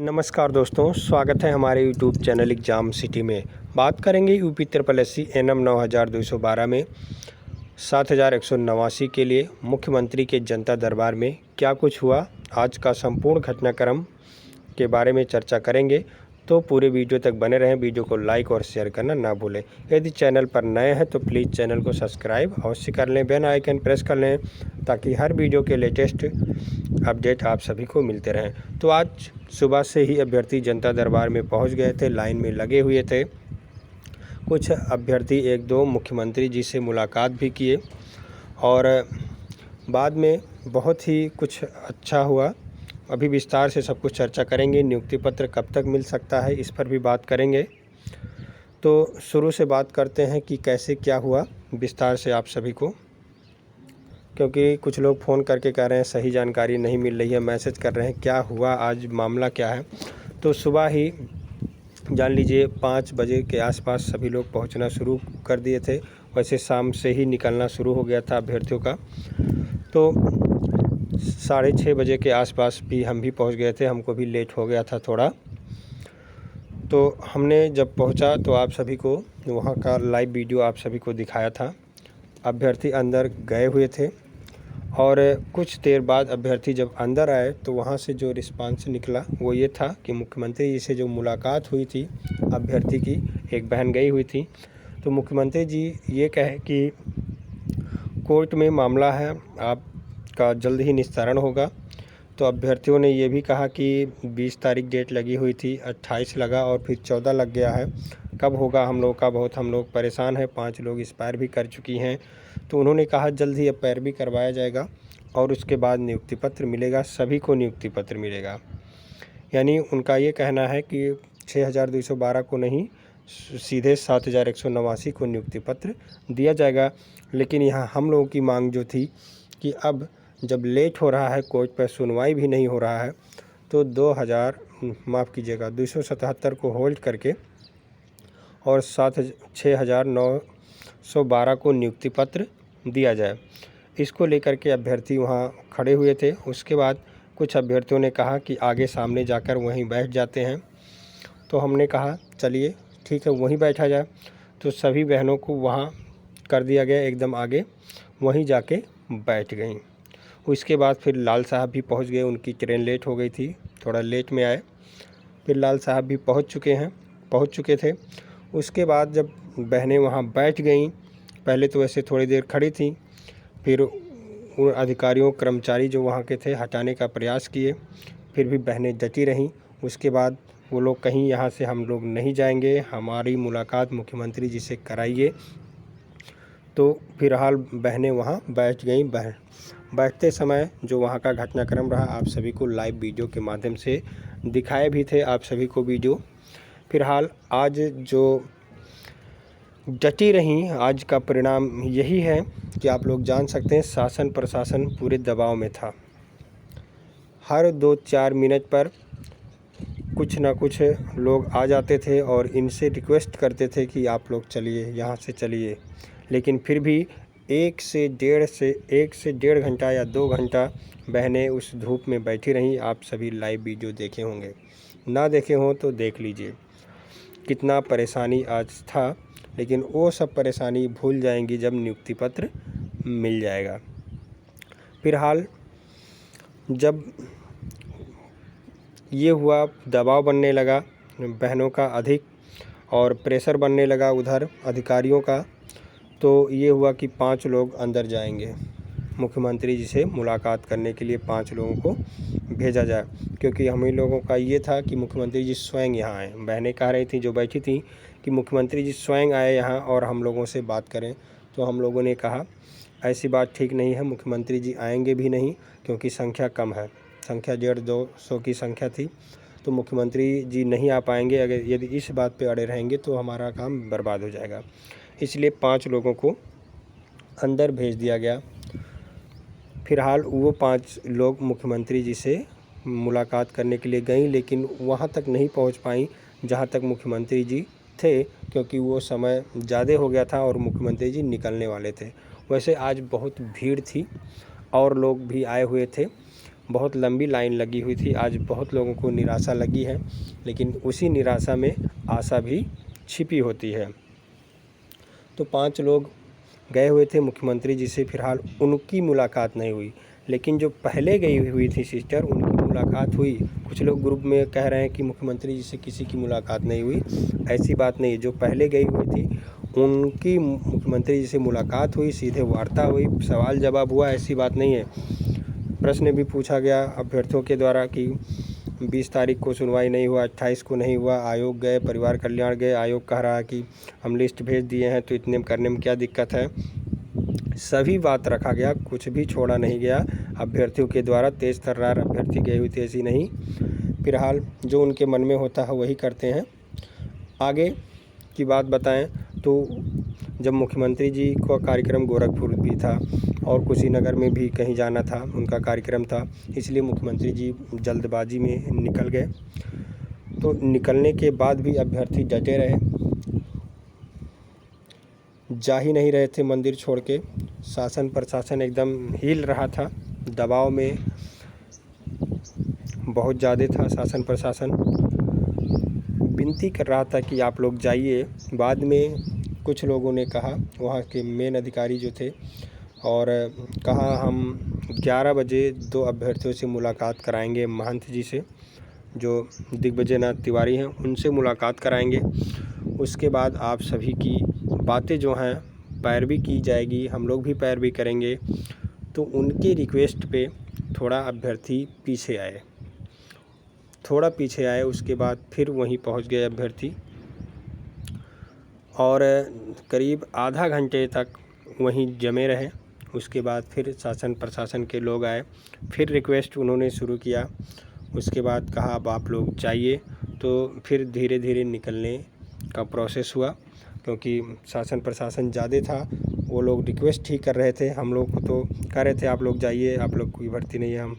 नमस्कार दोस्तों, स्वागत है हमारे यूट्यूब चैनल एग्ज़ाम सिटी में। बात करेंगे यूपी SSC NM 9212 में 7189 के लिए मुख्यमंत्री के जनता दरबार में क्या कुछ हुआ, आज का संपूर्ण घटनाक्रम के बारे में चर्चा करेंगे। तो पूरे वीडियो तक बने रहें। वीडियो को लाइक और शेयर करना ना भूलें। यदि चैनल पर नए हैं तो प्लीज़ चैनल को सब्सक्राइब अवश्य कर लें, बेल आइकन प्रेस कर लें ताकि हर वीडियो के लेटेस्ट अपडेट आप सभी को मिलते रहें। तो आज सुबह से ही अभ्यर्थी जनता दरबार में पहुंच गए थे, लाइन में लगे हुए थे। कुछ अभ्यर्थी एक दो मुख्यमंत्री जी से मुलाकात भी किए और बाद में बहुत ही कुछ अच्छा हुआ। अभी विस्तार से सब कुछ चर्चा करेंगे। नियुक्ति पत्र कब तक मिल सकता है, इस पर भी बात करेंगे। तो शुरू से बात करते हैं कि कैसे क्या हुआ विस्तार से आप सभी को, क्योंकि कुछ लोग फ़ोन करके कह रहे हैं सही जानकारी नहीं मिल रही है, मैसेज कर रहे हैं क्या हुआ, आज मामला क्या है। तो सुबह ही जान लीजिए 5 बजे के आसपास सभी लोग पहुंचना शुरू कर दिए थे। वैसे शाम से ही निकलना शुरू हो गया था अभ्यर्थियों का। तो 6:30 बजे के आसपास भी हम भी पहुंच गए थे, हमको भी लेट हो गया था थोड़ा। तो हमने जब पहुंचा तो आप सभी को वहां का लाइव वीडियो आप सभी को दिखाया था। अभ्यर्थी अंदर गए हुए थे और कुछ देर बाद अभ्यर्थी जब अंदर आए तो वहाँ से जो रिस्पांस निकला वो ये था कि मुख्यमंत्री जी से जो मुलाकात हुई थी अभ्यर्थी की, एक बहन गई हुई थी, तो मुख्यमंत्री जी ये कहे कि कोर्ट में मामला है, आपका जल्द ही निस्तारण होगा। तो अभ्यर्थियों ने ये भी कहा कि 20 तारीख डेट लगी हुई थी, 28 लगा और फिर 14 लग गया है, कब होगा हम लोग का, बहुत हम लोग परेशान हैं। 5 लोग एक्सपायर भी कर चुकी हैं। तो उन्होंने कहा जल्द ही एक्सपायर भी करवाया जाएगा और उसके बाद नियुक्ति पत्र मिलेगा, सभी को नियुक्ति पत्र मिलेगा। यानी उनका ये कहना है कि 6212 को नहीं, सीधे 7189 को नियुक्ति पत्र दिया जाएगा। लेकिन यहाँ हम लोगों की मांग जो थी कि अब जब लेट हो रहा है, कोर्ट पर सुनवाई भी नहीं हो रहा है, तो 277 को होल्ड करके और 6912 को नियुक्ति पत्र दिया जाए। इसको लेकर के अभ्यर्थी वहाँ खड़े हुए थे। उसके बाद कुछ अभ्यर्थियों ने कहा कि आगे सामने जाकर वहीं बैठ जाते हैं। तो हमने कहा चलिए ठीक है, वहीं बैठा जाए। तो सभी बहनों को वहाँ कर दिया गया, एकदम आगे वहीं जाके बैठ गईं। उसके बाद फिर लाल साहब भी पहुंच गए, उनकी ट्रेन लेट हो गई थी, थोड़ा लेट में आए। फिर लाल साहब भी पहुंच चुके थे। उसके बाद जब बहनें वहां बैठ गईं, पहले तो वैसे थोड़ी देर खड़ी थीं, फिर उन अधिकारियों कर्मचारी जो वहां के थे हटाने का प्रयास किए, फिर भी बहनें डटी रहीं। उसके बाद वो लोग कहीं यहाँ से हम लोग नहीं जाएंगे, हमारी मुलाकात मुख्यमंत्री जी से कराइए। तो फिलहाल बहनें वहाँ बैठ गईं। बैठते समय जो वहाँ का घटनाक्रम रहा आप सभी को लाइव वीडियो के माध्यम से दिखाए भी थे आप सभी को वीडियो। फिलहाल आज जो डटी रहीं, आज का परिणाम यही है कि आप लोग जान सकते हैं शासन प्रशासन पूरे दबाव में था। हर 2-4 मिनट पर कुछ ना कुछ लोग आ जाते थे और इनसे रिक्वेस्ट करते थे कि आप लोग चलिए, यहाँ से चलिए। लेकिन फिर भी 1 से डेढ़ घंटा या 2 घंटा बहनें उस धूप में बैठी रहीं। आप सभी लाइव वीडियो देखे होंगे, ना देखे हों तो देख लीजिए कितना परेशानी आज था। लेकिन वो सब परेशानी भूल जाएंगी जब नियुक्ति पत्र मिल जाएगा। फिलहाल जब ये हुआ, दबाव बनने लगा बहनों का अधिक और प्रेशर बनने लगा उधर अधिकारियों का। तो ये हुआ कि 5 लोग अंदर जाएंगे, मुख्यमंत्री जी से मुलाकात करने के लिए 5 लोगों को भेजा जाए, क्योंकि हम ही लोगों का ये था कि मुख्यमंत्री जी स्वयं यहाँ आए। बहनें कह रही थी जो बैठी थी कि मुख्यमंत्री जी स्वयं आए यहाँ और हम लोगों से बात करें। तो हम लोगों ने कहा ऐसी बात ठीक नहीं है, मुख्यमंत्री जी आएंगे भी नहीं, क्योंकि संख्या कम है, संख्या 150-200 की संख्या थी। तो मुख्यमंत्री जी नहीं आ पाएंगे, अगर यदि इस बात पे अड़े रहेंगे तो हमारा काम बर्बाद हो जाएगा। इसलिए 5 लोगों को अंदर भेज दिया गया। फिलहाल वो 5 लोग मुख्यमंत्री जी से मुलाकात करने के लिए गईं, लेकिन वहाँ तक नहीं पहुँच पाईं जहाँ तक मुख्यमंत्री जी थे, क्योंकि वो समय ज़्यादा हो गया था और मुख्यमंत्री जी निकलने वाले थे। वैसे आज बहुत भीड़ थी और लोग भी आए हुए थे। बहुत लंबी लाइन लगी हुई थी। आज बहुत लोगों को निराशा लगी है, लेकिन उसी निराशा में आशा भी छिपी होती है। तो 5 लोग गए हुए थे मुख्यमंत्री जी से, फिलहाल उनकी मुलाकात नहीं हुई, लेकिन जो पहले गई हुई थी सिस्टर, उनकी मुलाकात हुई। कुछ लोग ग्रुप में कह रहे हैं कि मुख्यमंत्री जी से किसी की मुलाकात नहीं हुई। ऐसी बात नहीं, जो पहले गई हुई थी उनकी मुख्यमंत्री जी से मुलाकात हुई, सीधे वार्ता हुई, सवाल जवाब हुआ। ऐसी बात नहीं है। प्रश्न भी पूछा गया अभ्यर्थियों के द्वारा कि 20 तारीख को सुनवाई नहीं हुआ, 28 को नहीं हुआ, आयोग गए, परिवार कल्याण गए, आयोग कह रहा है कि हम लिस्ट भेज दिए हैं तो इतने करने में क्या दिक्कत है। सभी बात रखा गया, कुछ भी छोड़ा नहीं गया अभ्यर्थियों के द्वारा। तेज तर्रार अभ्यर्थी गए हुए थे, ऐसी नहीं। फिलहाल जो उनके मन में होता है वही करते हैं। आगे की बात बताएं तो जब मुख्यमंत्री जी का कार्यक्रम गोरखपुर भी था और कुशीनगर में भी कहीं जाना था, उनका कार्यक्रम था, इसलिए मुख्यमंत्री जी जल्दबाजी में निकल गए। तो निकलने के बाद भी अभ्यर्थी डटे रहे, जा ही नहीं रहे थे मंदिर छोड़ के। शासन प्रशासन एकदम हिल रहा था, दबाव में बहुत ज़्यादा था शासन प्रशासन। विनती कर रहा था कि आप लोग जाइए। बाद में कुछ लोगों ने कहा, वहाँ के मेन अधिकारी जो थे, और कहा हम 11 बजे 2 अभ्यर्थियों से मुलाकात कराएंगे, महंत जी से, जो दिग्विजयनाथ तिवारी हैं, उनसे मुलाकात कराएंगे। उसके बाद आप सभी की बातें जो हैं पैरवी की जाएगी, हम लोग भी पैरवी करेंगे। तो उनके रिक्वेस्ट पे थोड़ा अभ्यर्थी पीछे आए, उसके बाद फिर वहीं पहुंच गए अभ्यर्थी, और करीब आधा घंटे तक वहीं जमे रहे। उसके बाद फिर शासन प्रशासन के लोग आए, फिर रिक्वेस्ट उन्होंने शुरू किया। उसके बाद कहा अब आप लोग जाइए। तो फिर धीरे धीरे निकलने का प्रोसेस हुआ, क्योंकि शासन प्रशासन ज़्यादा था, वो लोग रिक्वेस्ट ही कर रहे थे। हम लोग को तो कह रहे थे आप लोग जाइए, आप लोग कोई भर्ती नहीं है, हम,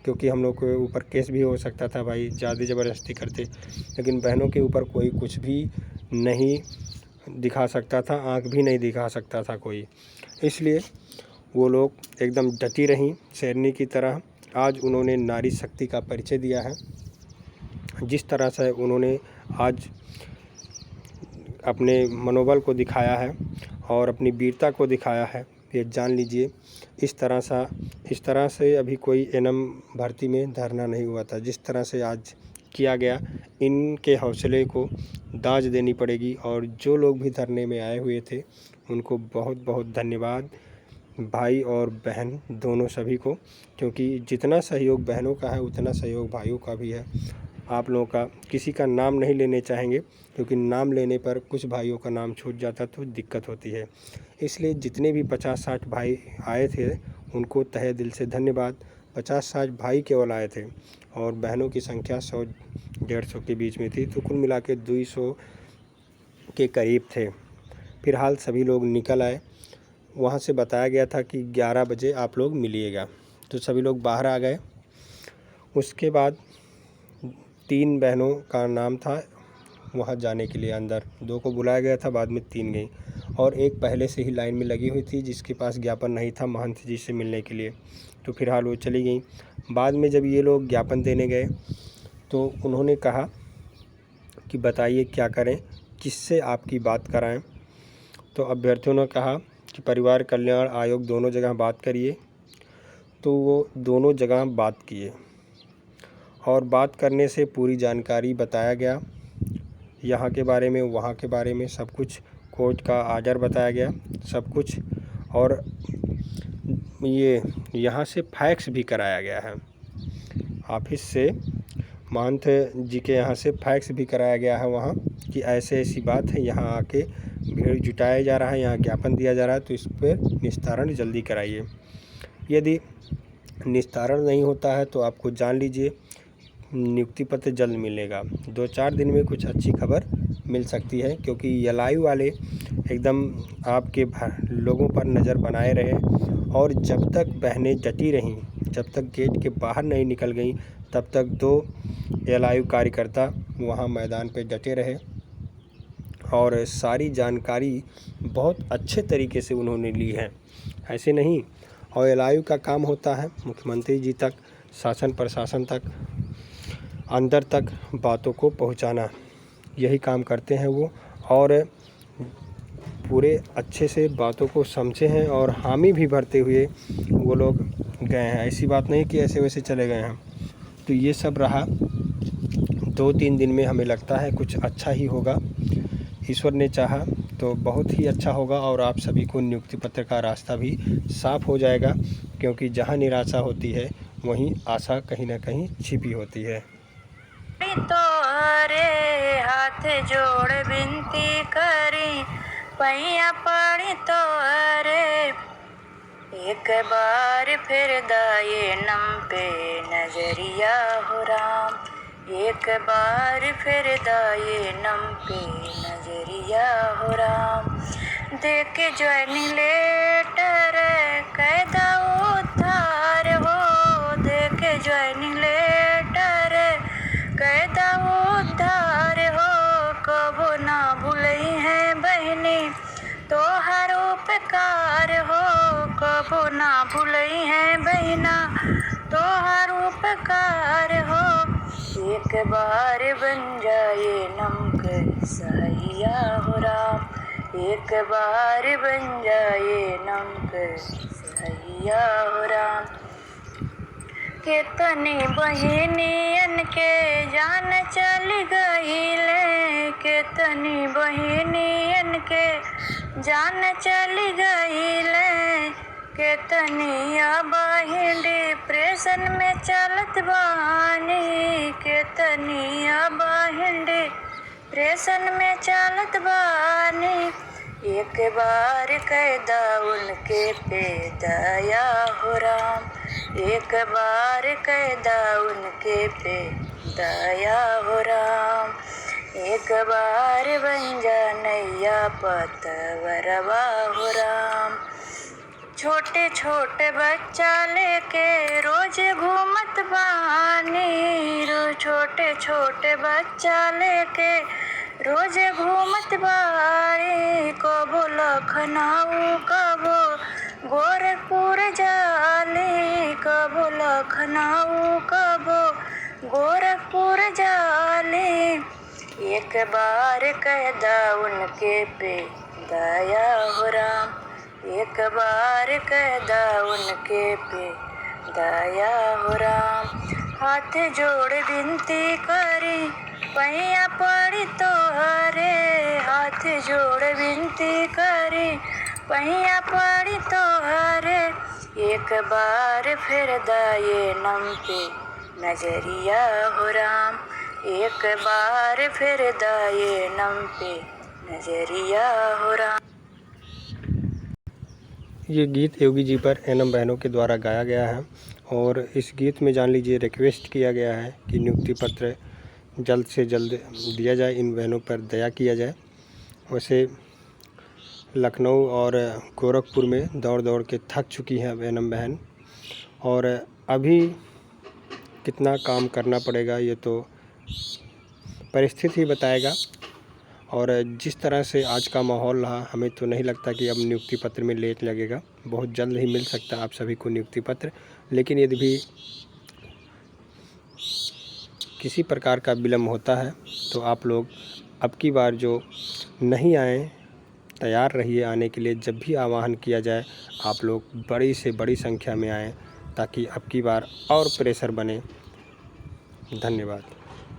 क्योंकि हम लोग के ऊपर केस भी हो सकता था भाई, ज़्यादा ज़बरदस्ती करते। लेकिन बहनों के ऊपर कोई कुछ भी नहीं दिखा सकता था, आंख भी नहीं दिखा सकता था कोई, इसलिए वो लोग एकदम डटी रहीं शेरनी की तरह। आज उन्होंने नारी शक्ति का परिचय दिया है। जिस तरह से उन्होंने आज अपने मनोबल को दिखाया है और अपनी वीरता को दिखाया है, ये जान लीजिए। इस तरह से अभी कोई एनएम भर्ती में धरना नहीं हुआ था, जिस तरह से आज किया गया। इनके हौसले को दाज देनी पड़ेगी, और जो लोग भी धरने में आए हुए थे उनको बहुत बहुत धन्यवाद, भाई और बहन दोनों सभी को, क्योंकि जितना सहयोग बहनों का है उतना सहयोग भाइयों का भी है। आप लोगों का किसी का नाम नहीं लेने चाहेंगे, क्योंकि नाम लेने पर कुछ भाइयों का नाम छूट जाता तो दिक्कत होती है। इसलिए जितने भी 50-60 भाई आए थे उनको तहे दिल से धन्यवाद। 50-60 भाई केवल आए थे और बहनों की संख्या 100-150 के बीच में थी, तो कुल मिला के 200 के करीब थे। फिलहाल सभी लोग निकल आए। वहाँ से बताया गया था कि 11 बजे आप लोग मिलिएगा, तो सभी लोग बाहर आ गए। उसके बाद 3 बहनों का नाम था वहाँ जाने के लिए अंदर, 2 को बुलाया गया था, बाद में 3 गई, और एक पहले से ही लाइन में लगी हुई थी जिसके पास ज्ञापन नहीं था महंत जी से मिलने के लिए, तो फिलहाल वो चली गई। बाद में जब ये लोग ज्ञापन देने गए तो उन्होंने कहा कि बताइए क्या करें, किससे आपकी बात कराएं। तो अभ्यर्थियों ने कहा कि परिवार कल्याण आयोग दोनों जगह बात करिए। तो वो दोनों जगह बात किए, और बात करने से पूरी जानकारी बताया गया, यहाँ के बारे में, वहाँ के बारे में, सब कुछ, कोर्ट का आर्डर बताया गया, सब कुछ। और ये यहाँ से फैक्स भी कराया गया है, ऑफिस से, महंत जी के यहाँ से फैक्स भी कराया गया है वहाँ, कि ऐसे ऐसी बात है, यहाँ आके भीड़ जुटाया जा रहा है, यहाँ ज्ञापन दिया जा रहा है, तो इस पर निस्तारण जल्दी कराइए। यदि निस्तारण नहीं होता है तो आपको जान लीजिए नियुक्ति पत्र जल्द मिलेगा। 2-4 दिन में कुछ अच्छी खबर मिल सकती है, क्योंकि जलआयु वाले एकदम आपके लोगों पर नज़र बनाए रहे, और जब तक बहनें डटी रहीं, जब तक गेट के बाहर नहीं निकल गई, तब तक 2 जलआयु कार्यकर्ता वहाँ मैदान पे डटे रहे, और सारी जानकारी बहुत अच्छे तरीके से उन्होंने ली है। ऐसे नहीं, और जलआयु का काम होता है मुख्यमंत्री जी तक शासन प्रशासन तक, अंदर तक बातों को पहुंचाना, यही काम करते हैं वो। और पूरे अच्छे से बातों को समझे हैं और हामी भी भरते हुए वो लोग गए हैं। ऐसी बात नहीं कि ऐसे वैसे चले गए हैं। तो ये सब रहा। 2-3 दिन में हमें लगता है कुछ अच्छा ही होगा। ईश्वर ने चाहा तो बहुत ही अच्छा होगा और आप सभी को नियुक्ति पत्र का रास्ता भी साफ हो जाएगा, क्योंकि जहाँ निराशा होती है वहीं आशा कहीं ना कहीं छिपी होती है। तो अरे हाथ जोड़ विनती करी, पैया पड़ी तो अरे एक बार फिर दाए नम पे नजरिया हो राम, एक बार फिर दाए नम पे नजरिया हो राम। देख ज्वाइनिंग लेटर कैदा उद्धार हो, देख ज्वाइनिंग लेटर कैदा उद्धार हो। कबो ना भूलई है बहनी तोहर उपकार हो, कबो ना भूलई है बहना तोहर उपकार हो। एक बार बन जाए नमक सहिया हो राम, एक बार बन जाए नमक सहिया हो राम। कितनी बहिनियन के जान चल गईले, कितनी बहिनियन के जान चल गईले। कितनी बहिन डिप्रेशन में चलत बानी, कितनी बहिन डिप्रेशन में चलत बानी। एक बार कैदा उनके पे दया हो राम, एक बार कैदा उनके पे दया हो राम। एक बार बन जा नैया पतवरवा हो राम। छोटे छोटे बच्चा लेके रोज घूमत बानी, छोटे छोटे बच्चा लेके रोज घूमत बानी। कबो लखनऊ कबो गोरखपुर जाली, कबो लखनऊ कबो गोरखपुर जाली। एक बार कैदा उनके पे दया हो राम, एक बार कैदा उनके पे दया हो राम। हाथ जोड़ विनती करी पैया पड़ी तो हरे, हाथ जोड़ विनती करी पैया पड़ी तो हरे। एक बार फिर दाए नम पे नजरिया हो राम, एक बार फिर दाए नम पे नजरिया हो राम। ये गीत योगी जी पर एनम बहनों के द्वारा गाया गया है और इस गीत में जान लीजिए रिक्वेस्ट किया गया है कि नियुक्ति पत्र जल्द से जल्द दिया जाए, इन बहनों पर दया किया जाए। वैसे लखनऊ और गोरखपुर में दौड़ दौड़ के थक चुकी हैं अब एनम बहन, और अभी कितना काम करना पड़ेगा ये तो परिस्थिति ही बताएगा। और जिस तरह से आज का माहौल रहा, हमें तो नहीं लगता कि अब नियुक्ति पत्र में लेट लगेगा, बहुत जल्द ही मिल सकता है आप सभी को नियुक्ति पत्र। लेकिन यदि भी किसी प्रकार का विलम्ब होता है तो आप लोग अब की बार जो नहीं आए, तैयार रहिए आने के लिए। जब भी आह्वान किया जाए आप लोग बड़ी से बड़ी संख्या में आएँ, ताकि अब की बार और प्रेशर बने। धन्यवाद।